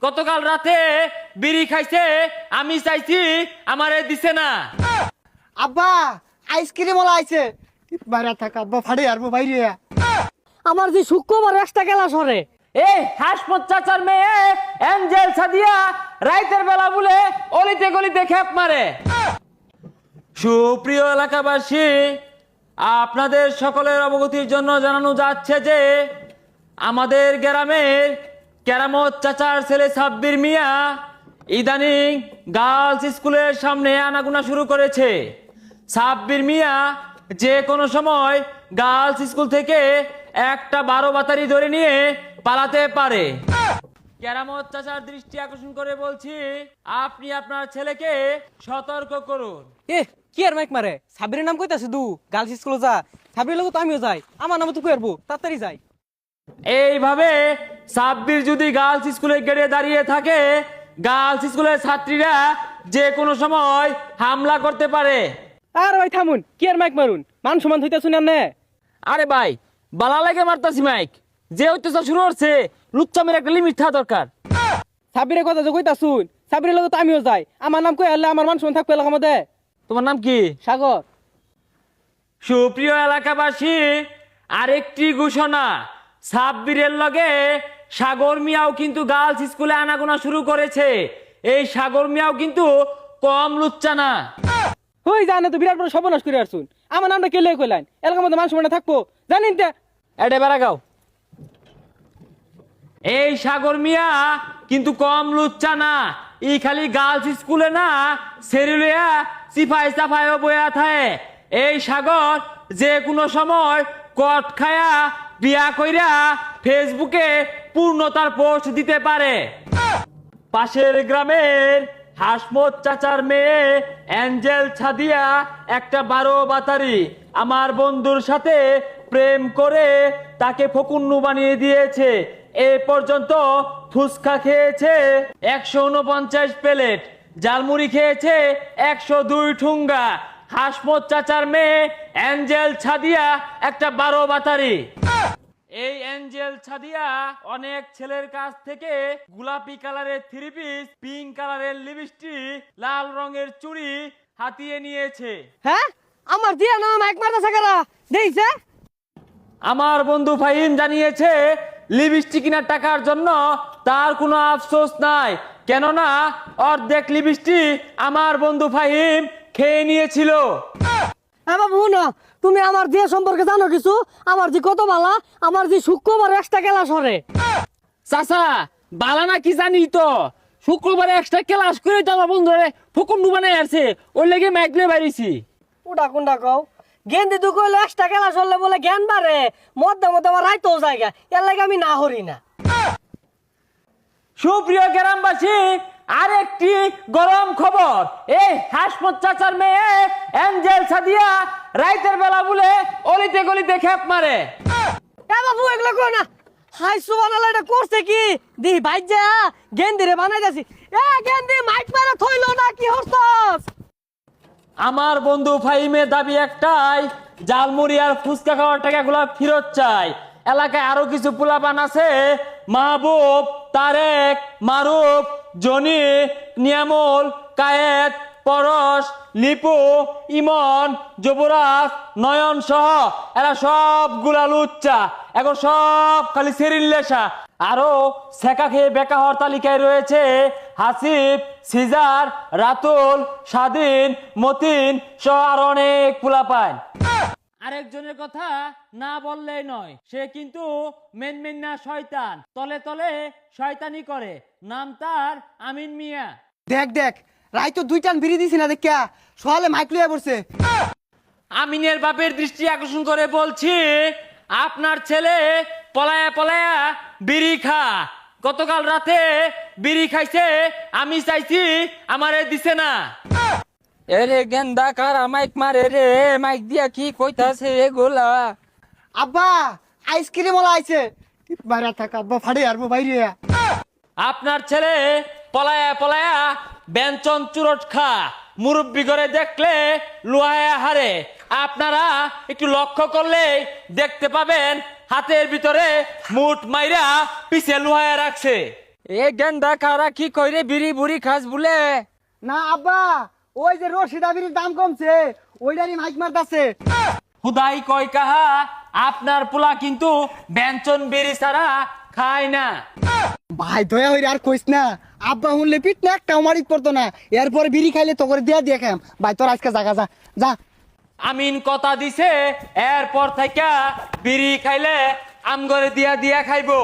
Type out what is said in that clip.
গতকাল রাতে বিড়ি খাইছে, আমি চাইছি আমারে দিছে না। আব্বা আইসক্রিম ওলা আইছে, বাইরে থাক আব্বা, ফাড়ে আরবো বাইরে। আমার যে শুক্রবার একটা গেলা সরে এই হাসমত চাচার মেয়ে অ্যাঞ্জেল সাদিয়া রাইতের বেলা বলে অলিতে গলিতে খেপ মারে। সুপ্রিয় এলাকাবাসী, আপনাদের সকলের অবগতির জন্য জানানো যাচ্ছে যে আমাদের গ্রামের কেরামত চাচার ছেলে সাব্বির মিয়া ইদানিং গার্লস স্কুলের সামনে আনাগোনা শুরু করেছে। সাব্বির মিয়া যে কোনো সময় গার্লস স্কুল থেকে একটা 12 বাতারি ধরে নিয়ে পালাতে পারে। কেরামত চাচার দৃষ্টি আকর্ষণ করে বলছি, আপনি আপনার ছেলেকে সতর্ক করুন। এ কি আর মাইক মারে, সাবিরের নাম কইতাছে দু গার্লস স্কুলে যা, সাবিরের লোক তো আমিও যাই, আমার নাম তো কইরবো, তাড়াতাড়ি যাই। এইভাবে সাব্বির যদি গার্লস স্কুলের গেটে দাঁড়িয়ে থাকে, গার্লস স্কুলের ছাত্রীরা যে কোনো সময় হামলা করতে পারে। আর ভাই থামুন, কি আর মাইক মারুন, মান সমান হইতা শুনেন না। আরে ভাই, বালা লাগে মারতাছি মাইক, যে অত্যাচার শুরু হচ্ছে লুচ্চামের একটা লিমিট থাকা দরকার। সাবিরের কথা যে কইতা শুন, সাবিরের লোক তো আমিও যাই, আমার নাম কই আনলে আমার মান সমান থাকবে এলাকার মধ্যে। তোমার নাম কি? সাগর। সুপ্রিয় এলাকাবাসী, আরেকটি ঘোষণা, সাব্বিরের লগে সাগর মিয়াও কিন্তু গার্লস স্কুলে আনাগোনা শুরু করেছে। এই সাগর মিয়াও কিন্তু কম লুচ্চা না। হই জানে তো বিরাট বড় সর্বনাশ করে আসুন, আমার নামটা কে লয়ে কইলেন, এলাকার মধ্যে মান সমান থাকবো জানেন তে। এটা বেড়াগাও। এই সাগর মিয়া কিন্তু কম লুচ্চা না, ই খালি গার্লস স্কুলে না সেরিলিয়া সিফাই সাফাইও বয়া থাকে। এই সাগর যে কোনো সময় কট খায়া বিয়া কইরা ফেসবুকে পূর্ণতার পোস্ট দিতে পারে। পাশের গ্রামের হাসমত চাচার মেয়ে অ্যাঞ্জেল সাদিয়া একটা 12 বাতারি আমার বন্ধুর সাথে প্রেম করে তাকে ফকুন্নু বানিয়ে দিয়েছে। এ পর্যন্ত ফুচকা খেয়েছে 149 প্লেট, জালমুড়ি খেয়েছে 102 ঠুঙ্গা। হাসমত চাচার মেয়ে অ্যাঞ্জেল সাদিয়া একটা 12 বাতারি। এই অ্যাঞ্জেল সাদিয়া অনেক ছেলের কাছ থেকে গোলাপি কালারের 3 পিস, পিঙ্ক কালারের লিপস্টিক, লাল রঙের চুড়ি হাতিয়ে নিয়েছে। হ্যাঁ আমার দিয়া নাম মাইক মারতেছে কারা দেইছে? আমার বন্ধু ফাহিম জানিয়েছে লিপস্টিক কেনার টাকার জন্য তার কোনো আফসোস নাই, কেননা অর্ধেক লিপস্টিক আমার বন্ধু ফাহিম খেয়ে নিয়েছিল। হ্যাঁ বাবু না, তুমি আমার দিয়ে সম্পর্কে জানো কিছু? আমার যে কত বালা, আমার যে শুক্রবার একটা গেলা সরে। চাচা বালা না কি জানি তো, শুক্রবারে এক্সট্রা ক্লাস করে তো আমার বন্ধুরে ফকুন্নু বানাই আছে, ওই লেগে মাইকলে বাইরেছি। ওটা কোনটা কও? গেন্দি দু কইলে একটা গেলা সরলে বলে জ্ঞান বাড়ে, মধ্যে মধ্যে আমার রাইতো জায়গা, এর লাগে আমি না হরি না। সুপ্রিয় গ্রামবাসী, আরেকটি গরম খবর, এই হাসমত চাচার মেয়ে অ্যাঞ্জেল সাদিয়া রাইতের বেলা বলে অলিতে গলিতে খেপ মারে। এ বাবু এগুলো কো না, হাই সুবহানাল্লাহ, এটা করছে কি দি ভাই যা গেন্দি রে বানাই যাচ্ছি। এ গেন্দি মাইক মারা থইলো না কি হরছস? আমার বন্ধু ফাহিমের দাবি একটাই, জালমুড়ি আর ফুচকা খাওয়ার টাকাগুলো ফেরত চাই। এলাকায় আরো কিছু পোলাপান আছে, মাহবুব, তারেক, মারুফ, জনি, নিয়ামুল, কায়েত, পরশ, লিপু, ইমন, যুবরাজ, নয়ন সহ এরা সবগুলা লুচ্চা, এখন সব খালি সেরিল্লেসা। আরো সেকা খেয়ে বেকা হওয়ার তালিকায় রয়েছে হাসিব, সিজার, রাতুল, স্বাধীন, মতিন সহ আরো অনেক পোলাপান। আরেকজনের কথা না বললেই নয়, সে কিন্তু মেন না শয়তান, তলে তলে শয়তানি করে, নাম তার আমিন মিয়া। দেখ দেখ, রাই তো 2 টান বিড়ি দিছি না দেখা, সকালে মাইক লইয়া পড়ছে। আমিনের বাপের দৃষ্টি আকর্ষণ করে বলছি, আপনার ছেলে পলায়া পলায়া বিড়ি খা, গতকাল রাতে বিড়ি খাইছে, আমি চাইছি আমারে দিছে না। এরে গেন্দা কারা মাইক মারে রে, মাইক দিয়া কি কইতাছে এগুলা? আব্বা আইসক্রিম ওলা আইছে, বাইরে থাক আব্বা, ফাড়ে আরবো বাইরে। আপনার ছেলে পলায়া পলায়া ব্যঞ্চন চুরট খা, মুরব্বি করে দেখলে লুহায়া হারে। আপনারা একটু লক্ষ্য করলে দেখতে পাবেন হাতের ভিতরে মুঠ মাইরা পিছে লুহায়া রাখছে। এ গেন্দা কারা কি কইরে বিড়ি বুড়ি খাস বলে? না আব্বা, ওই যে রশিদা বিড়ির দাম কমছে ওইটারই মাইক মারতাছে। খুদাই কয় কাহা আপনার পোলা কিন্তু ব্যঞ্জন বেরি ছাড়া খায় না। ভাই দয়া হইরে আর কইস না, আব্বা শুনলে পিট না একটা মারিক পড়তো না, এরপরে বিড়ি খাইলে তো করে দিয়া দিয়ে খাম। ভাই তোর আজকে জাগা যা যা। আমিন কথা দিছে এরপর থেকে বিড়ি খাইলে আমগরে দিয়া দিয়া খাইবো।